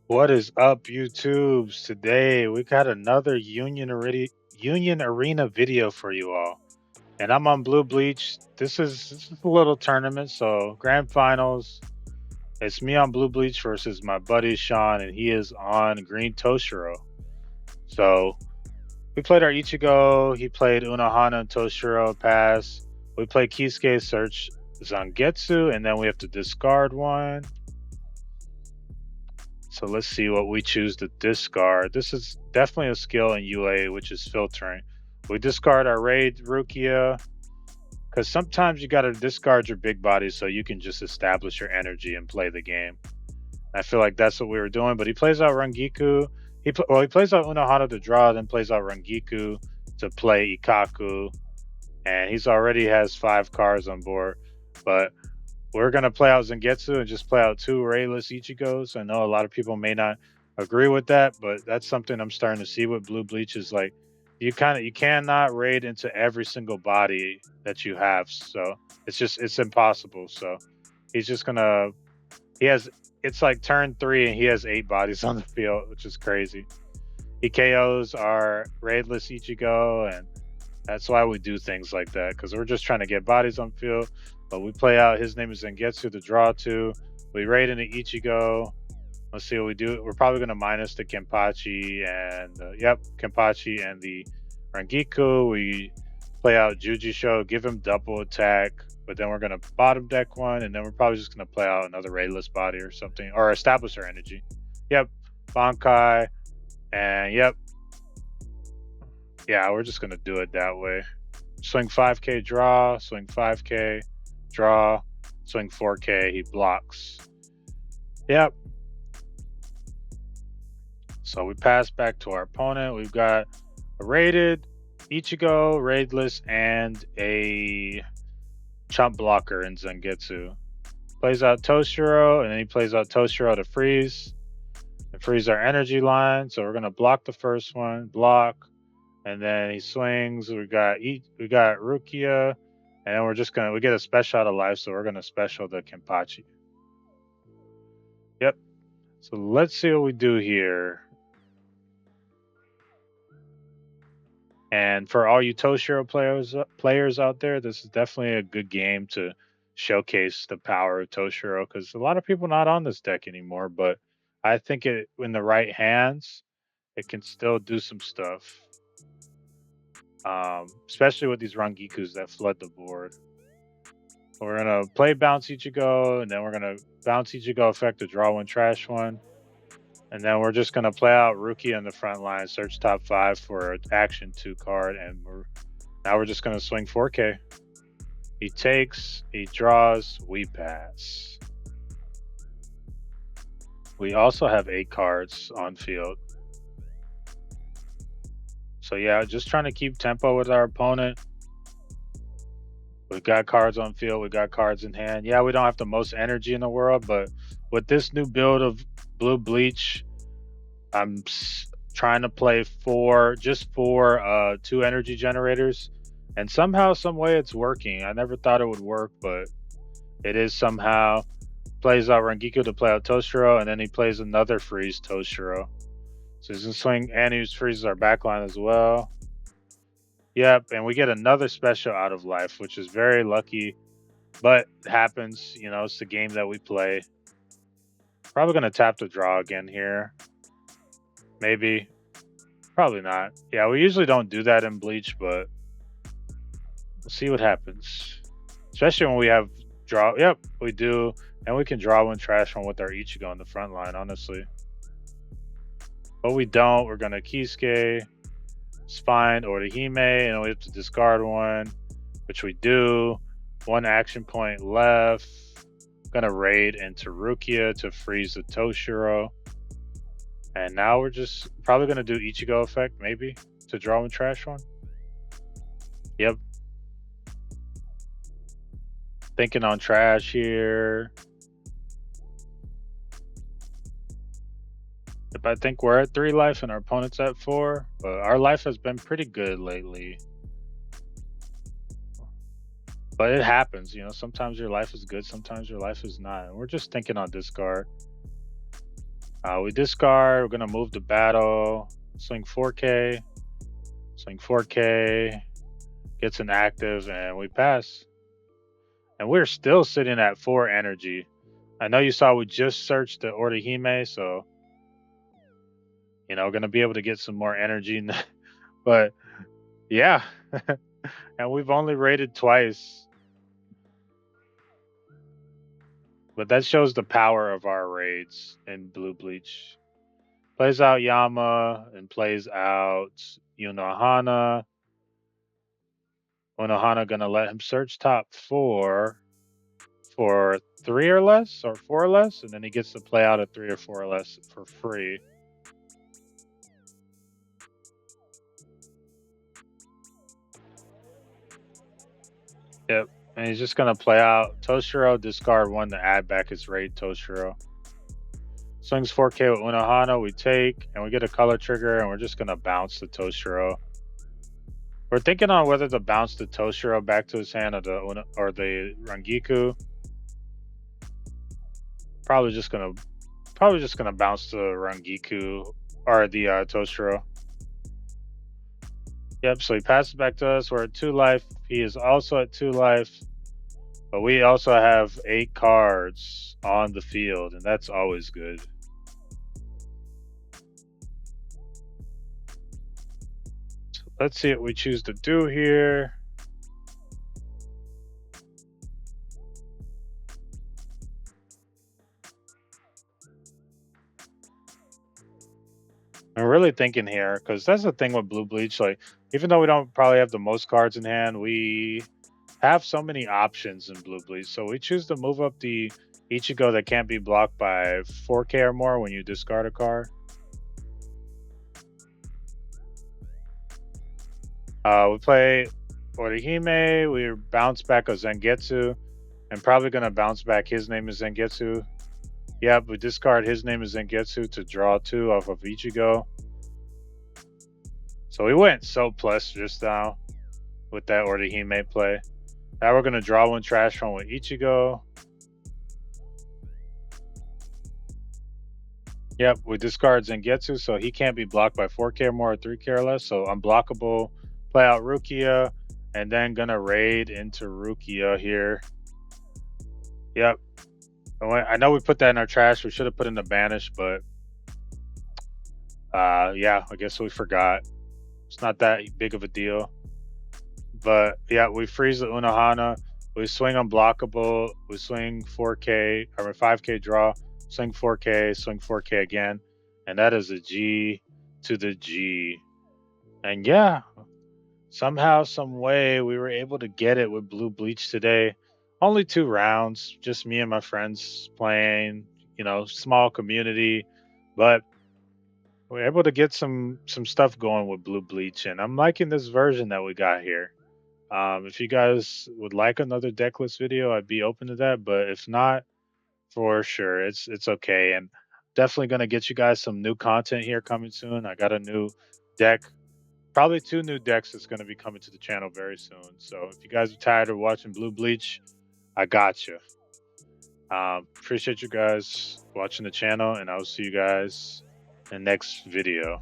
What is up, YouTubes? Today we got another Union Arena video for you all, and I'm on Blue Bleach. This is a little tournament, so grand finals. It's me on Blue Bleach versus my buddy Sean, and he is on Green Toshiro. So we played our Ichigo. He played Unohana and Toshiro pass. We played Kisuke search Zangetsu, and then we have to discard one. So let's see what we choose to discard. This is definitely a skill in UA, which is filtering. We discard our Raid Rukia, because sometimes you got to discard your big body so you can just establish your energy and play the game. I feel like that's what we were doing, but he plays out Rangiku. He plays out Unohana to draw, then plays out Rangiku to play Ikaku, and he's already has 5 cards on board. But we're gonna play out Zangetsu and just play out 2 Rayless Ichigos. I know a lot of people may not agree with that, but that's something I'm starting to see with Blue Bleach is like you cannot raid into every single body that you have. So it's impossible. So he's just gonna he has it's like turn 3 and he has 8 bodies on the field, which is crazy. He KOs our raidless Ichigo, and that's why we do things like that, because we're just trying to get bodies on field. But we play out his name is Zangetsu to draw 2. We raid into Ichigo. Let's see what we do. We're probably going to minus the Kenpachi and Kenpachi and the Rangiku. We play out Jujisho, give him double attack, but then we're going to bottom deck one, and then we're probably just going to play out another raidless body or something, or establish our energy. Yep, Bankai, and yeah, we're just going to do it that way. Swing 5K, draw, swing 5K, draw, swing 4K, he blocks. Yep. So we pass back to our opponent. We've got a raided, Ichigo, raidless, and a chump blocker in Zangetsu. Plays out Toshiro, and then he plays out Toshiro to freeze. And freeze our energy line. So we're gonna block the first one, block, and then he swings. We got Rukia, and then we get a special out of life, so we're gonna special the Kenpachi. Yep. So let's see what we do here. And for all you Toshiro players out there, this is definitely a good game to showcase the power of Toshiro, because a lot of people not on this deck anymore. But I think it in the right hands, it can still do some stuff. Especially with these Rangikus that flood the board. We're gonna play Bounce Ichigo, and then we're gonna Bounce Ichigo effect to draw one, trash one. And then we're just gonna play out Rookie in the front line, search top 5 for an action 2 card, and now we're just gonna swing 4K. He takes, he draws, we pass. We also have 8 cards on field. So yeah, just trying to keep tempo with our opponent. We've got cards on field, we got cards in hand. Yeah, we don't have the most energy in the world, but with this new build of Blue Bleach, I'm trying to play just four 2 energy generators, and somehow, some way, it's working. I never thought it would work, but it is somehow. Plays out Rangiku to play out Toshiro, and then he plays another freeze Toshiro. So he's gonna swing, and he freezes our backline as well. Yep, and we get another special out of life, which is very lucky, but it happens. You know, it's the game that we play. Probably gonna tap the draw again here. Maybe. Probably not. Yeah, we usually don't do that in Bleach, but we'll see what happens. Especially when we have draw. Yep, we do. And we can draw one, trash one with our Ichigo on the front line, honestly. But we don't. We're going to Kisuke, Spine, or the Hime, and we have to discard one, which we do. 1 action point left. Going to raid into Rukia to freeze the Toshiro. And now we're just probably going to do Ichigo effect, maybe, to draw and trash one. Yep. Thinking on trash here. If I think we're at 3 life and our opponent's at 4, but our life has been pretty good lately. But it happens, you know, sometimes your life is good, sometimes your life is not. And we're just thinking on discard. We discard. We're gonna move to battle. Swing 4K. Swing 4K. Gets an active, and we pass. And we're still sitting at 4 energy. I know you saw we just searched the Orihime, so gonna be able to get some more energy. But yeah, and we've only raided twice. But that shows the power of our raids in Blue Bleach. Plays out Yama and plays out Unohana. Unohana gonna let him search top 4 for 3 or less or 4 or less, and then he gets to play out a 3 or 4 or less for free. Yep. And he's just gonna play out Toshiro, discard 1 to add back his raid Toshiro. Swings 4K with Unohana, we take, and we get a color trigger, and we're just gonna bounce the Toshiro. We're thinking on whether to bounce the Toshiro back to his hand or the Rangiku. Probably just gonna bounce the Rangiku or the Toshiro. Yep, so he passes back to us. We're at 2 life. He is also at 2 life. But we also have 8 cards on the field, and that's always good. So let's see what we choose to do here. I'm really thinking here, because that's the thing with Blue Bleach. Like, even though we don't probably have the most cards in hand, we have so many options in Blue Bleach. So we choose to move up the Ichigo that can't be blocked by 4K or more when you discard a card. We play Orihime, we bounce back a Zangetsu, and probably gonna bounce back his name is Zangetsu. Yep, we discard his name is Zangetsu to draw 2 off of Ichigo. So we went so plus just now with that Orihime play. Now we're gonna draw 1 trash from with Ichigo. Yep, we discard Zangetsu, so he can't be blocked by 4K or more or 3K or less. So unblockable. Play out Rukia, and then gonna raid into Rukia here. Yep. I know we put that in our trash. We should have put in the banish, but yeah, I guess we forgot. It's not that big of a deal. But yeah, we freeze the Unohana. We swing unblockable. We swing 4K, or 5K draw. Swing 4K, swing 4K again. And that is a G to the G. And yeah, somehow, some way, we were able to get it with Blue Bleach today. Only 2 rounds, just me and my friends playing, small community. But we're able to get some stuff going with Blue Bleach, and I'm liking this version that we got here. If you guys would like another decklist video, I'd be open to that. But if not, for sure, it's okay. And definitely gonna get you guys some new content here coming soon. I got a new deck, probably 2 new decks that's gonna be coming to the channel very soon. So if you guys are tired of watching Blue Bleach, I got you. Appreciate you guys watching the channel, and I'll see you guys in the next video.